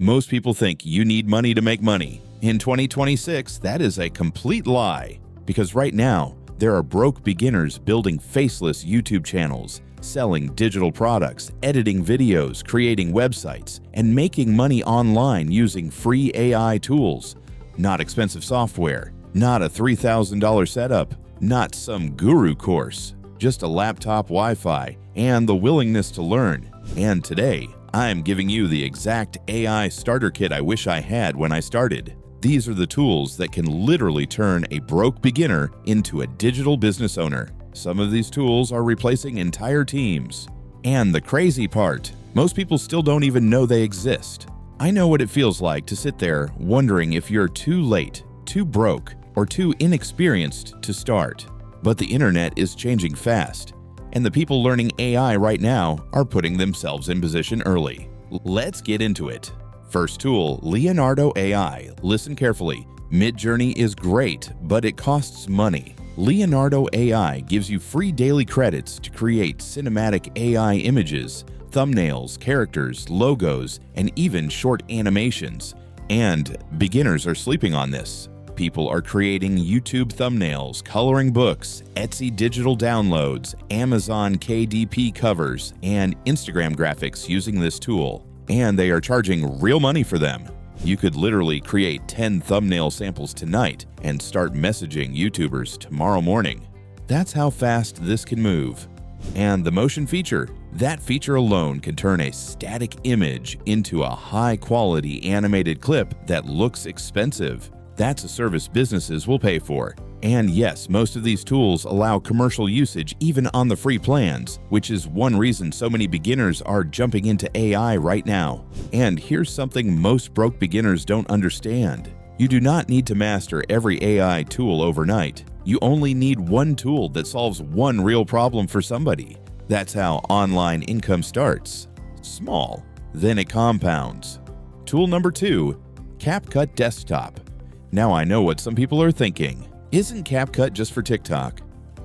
Most people think you need money to make money. In 2026, that is a complete lie. Because right now, there are broke beginners building faceless YouTube channels, selling digital products, editing videos, creating websites, and making money online using free AI tools. Not expensive software, not a $3,000 setup, not some guru course, just a laptop, Wi-Fi, and the willingness to learn. And today, I'm giving you the exact AI starter kit I wish I had when I started. These are the tools that can literally turn a broke beginner into a digital business owner. Some of these tools are replacing entire teams. And the crazy part, most people still don't even know they exist. I know what it feels like to sit there wondering if you're too late, too broke, or too inexperienced to start. But the internet is changing fast, and the people learning AI right now are putting themselves in position early. Let's get into it. First tool, Leonardo AI. Listen carefully. Midjourney is great, but it costs money. Leonardo AI gives you free daily credits to create cinematic AI images, thumbnails, characters, logos, and even short animations. And beginners are sleeping on this. People are creating YouTube thumbnails, coloring books, Etsy digital downloads, Amazon KDP covers, and Instagram graphics using this tool. And they are charging real money for them. You could literally create 10 thumbnail samples tonight and start messaging YouTubers tomorrow morning. That's how fast this can move. And the motion feature, that feature alone can turn a static image into a high-quality animated clip that looks expensive. That's a service businesses will pay for. And yes, most of these tools allow commercial usage even on the free plans, which is one reason so many beginners are jumping into AI right now. And here's something most broke beginners don't understand. You do not need to master every AI tool overnight. You only need one tool that solves one real problem for somebody. That's how online income starts. Small, then it compounds. Tool number 2, CapCut Desktop. Now I know what some people are thinking. Isn't CapCut just for TikTok?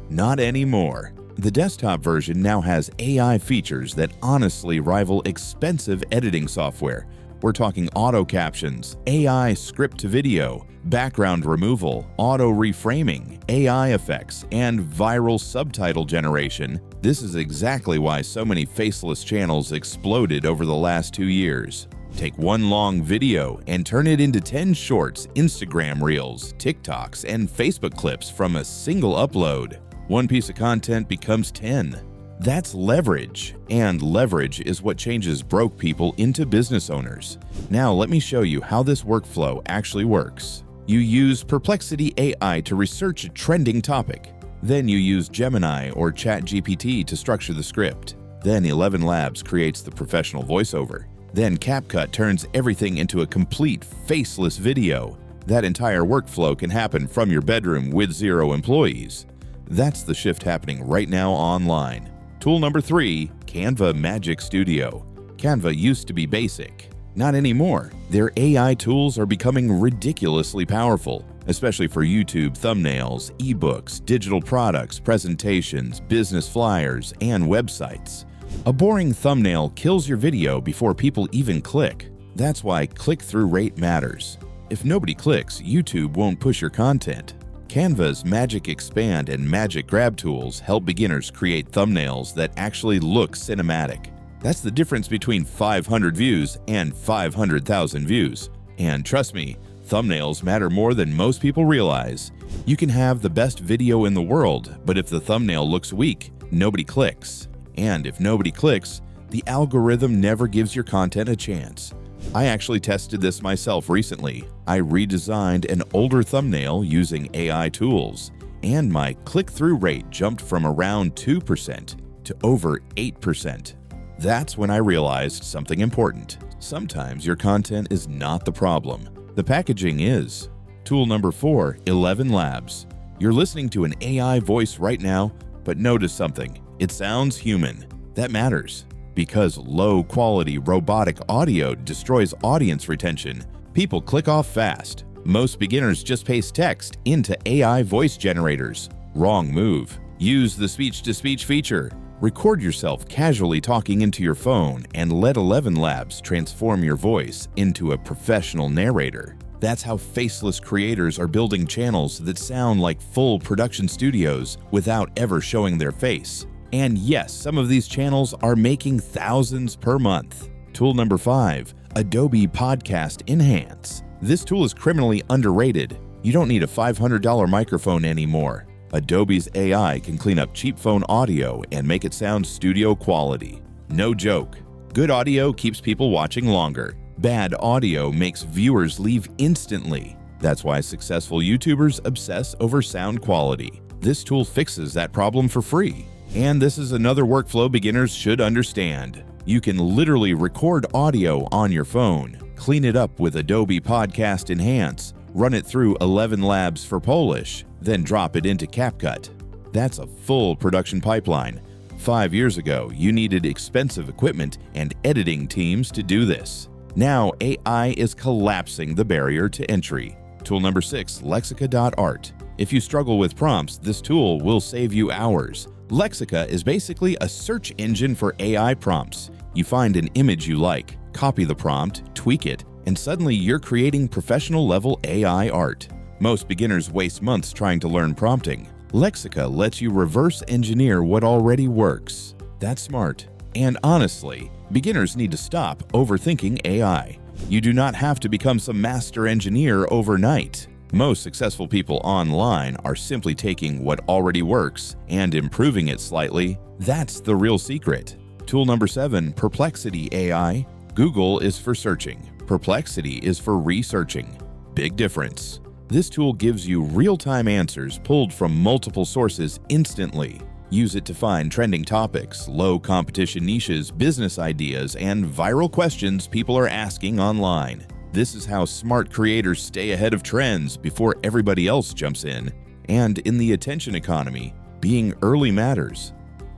Not anymore. The desktop version now has AI features that honestly rival expensive editing software. We're talking auto captions, AI script to video, background removal, auto reframing, AI effects, and viral subtitle generation. This is exactly why so many faceless channels exploded over the last 2 years. Take one long video and turn it into 10 shorts, Instagram reels, TikToks, and Facebook clips from a single upload. One piece of content becomes 10. That's leverage, and leverage is what changes broke people into business owners. Now let me show you how this workflow actually works. You use Perplexity AI to research a trending topic. Then you use Gemini or ChatGPT to structure the script. Then 11 Labs creates the professional voiceover. Then CapCut turns everything into a complete faceless video. That entire workflow can happen from your bedroom with 0 employees. That's the shift happening right now online. Tool number 3, Canva Magic Studio. Canva used to be basic. Not anymore. Their AI tools are becoming ridiculously powerful, especially for YouTube thumbnails, ebooks, digital products, presentations, business flyers, and websites. A boring thumbnail kills your video before people even click. That's why click-through rate matters. If nobody clicks, YouTube won't push your content. Canva's Magic Expand and Magic Grab tools help beginners create thumbnails that actually look cinematic. That's the difference between 500 views and 500,000 views. And trust me, thumbnails matter more than most people realize. You can have the best video in the world, but if the thumbnail looks weak, nobody clicks. And if nobody clicks, the algorithm never gives your content a chance. I actually tested this myself recently. I redesigned an older thumbnail using AI tools, and my click-through rate jumped from around 2% to over 8%. That's when I realized something important. Sometimes your content is not the problem. The packaging is. Tool number 4, 11 Labs. You're listening to an AI voice right now, but notice something. It sounds human. That matters. Because low-quality robotic audio destroys audience retention, people click off fast. Most beginners just paste text into AI voice generators. Wrong move. Use the speech-to-speech feature. Record yourself casually talking into your phone and let 11 Labs transform your voice into a professional narrator. That's how Faceless creators are building channels that sound like full production studios without ever showing their face. And yes, some of these channels are making thousands per month. Tool number 5, Adobe Podcast Enhance. This tool is criminally underrated. You don't need a $500 microphone anymore. Adobe's AI can clean up cheap phone audio and make it sound studio quality. No joke. Good audio keeps people watching longer. Bad audio makes viewers leave instantly. That's why successful YouTubers obsess over sound quality. This tool fixes that problem for free. And this is another workflow beginners should understand. You can literally record audio on your phone, clean it up with Adobe Podcast Enhance, run it through 11 Labs for Polish, then drop it into CapCut. That's a full production pipeline. 5 years ago, you needed expensive equipment and editing teams to do this. Now, AI is collapsing the barrier to entry. Tool number 6, Lexica.art. If you struggle with prompts, this tool will save you hours. Lexica is basically a search engine for AI prompts. You find an image you like, copy the prompt, tweak it, and suddenly you're creating professional-level AI art. Most beginners waste months trying to learn prompting. Lexica lets you reverse engineer what already works. That's smart. And honestly, beginners need to stop overthinking AI. You do not have to become some master engineer overnight. Most successful people online are simply taking what already works and improving it slightly. That's the real secret. Tool number 7, Perplexity AI. Google is for searching. Perplexity is for researching. Big difference. This tool gives you real-time answers pulled from multiple sources instantly. Use it to find trending topics, low-competition niches, business ideas, and viral questions people are asking online. This is how smart creators stay ahead of trends before everybody else jumps in. And in the attention economy, being early matters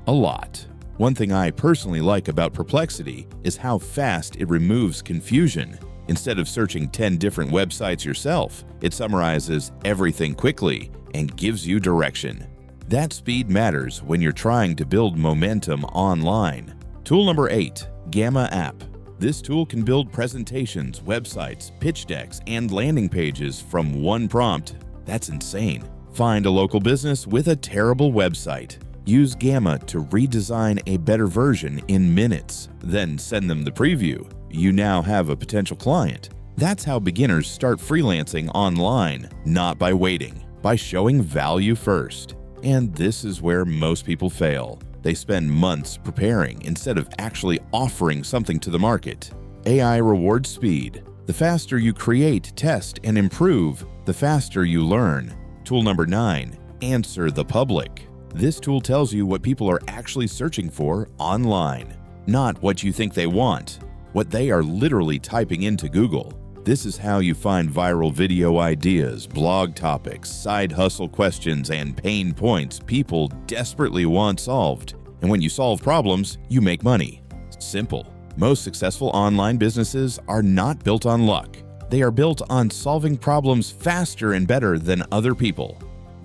a lot. One thing I personally like about Perplexity is how fast it removes confusion. Instead of searching 10 different websites yourself, it summarizes everything quickly and gives you direction. That speed matters when you're trying to build momentum online. Tool number 8, Gamma App. This tool can build presentations, websites, pitch decks, and landing pages from one prompt. That's insane. Find a local business with a terrible website. Use Gamma to redesign a better version in minutes. Then send them the preview. You now have a potential client. That's how beginners start freelancing online, not by waiting, by showing value first. And this is where most people fail. They spend months preparing instead of actually offering something to the market. AI rewards speed. The faster you create, test, and improve, the faster you learn. Tool number 9, Answer the Public. This tool tells you what people are actually searching for online, not what you think they want, what they are literally typing into Google. This is how you find viral video ideas, blog topics, side hustle questions, and pain points people desperately want solved. And when you solve problems, you make money. Simple. Most successful online businesses are not built on luck. They are built on solving problems faster and better than other people.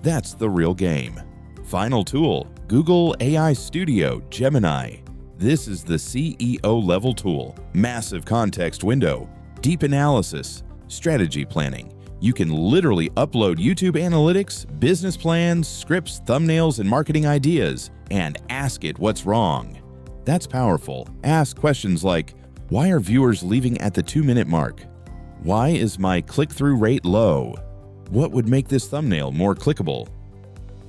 That's the real game. Final tool, Google AI Studio Gemini. This is the CEO level tool. Massive context window, deep analysis, strategy planning. You can literally upload YouTube analytics, business plans, scripts, thumbnails, and marketing ideas, and ask it what's wrong. That's powerful. Ask questions like, why are viewers leaving at the 2-minute mark? Why is my click-through rate low? What would make this thumbnail more clickable?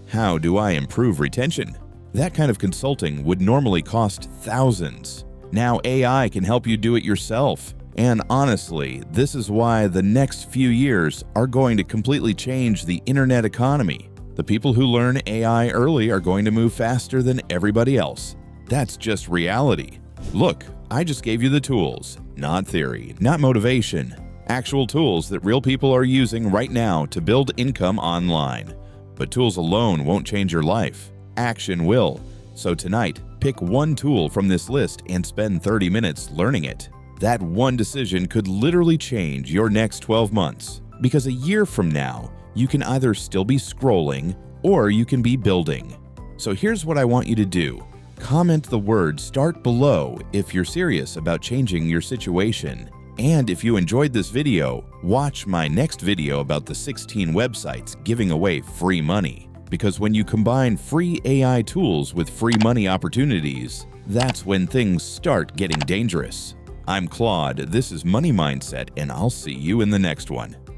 How do I improve retention? That kind of consulting would normally cost thousands. Now AI can help you do it yourself. And honestly, this is why the next few years are going to completely change the internet economy. The people who learn AI early are going to move faster than everybody else. That's just reality. Look, I just gave you the tools, not theory, not motivation. Actual tools that real people are using right now to build income online. But tools alone won't change your life. Action will. So tonight, pick one tool from this list and spend 30 minutes learning it. That one decision could literally change your next 12 months. Because a year from now, you can either still be scrolling or you can be building. So here's what I want you to do. Comment the word START below if you're serious about changing your situation. And if you enjoyed this video, watch my next video about the 16 websites giving away free money. Because when you combine free AI tools with free money opportunities, that's when things start getting dangerous. I'm Claude, this is Money Mindset, and I'll see you in the next one.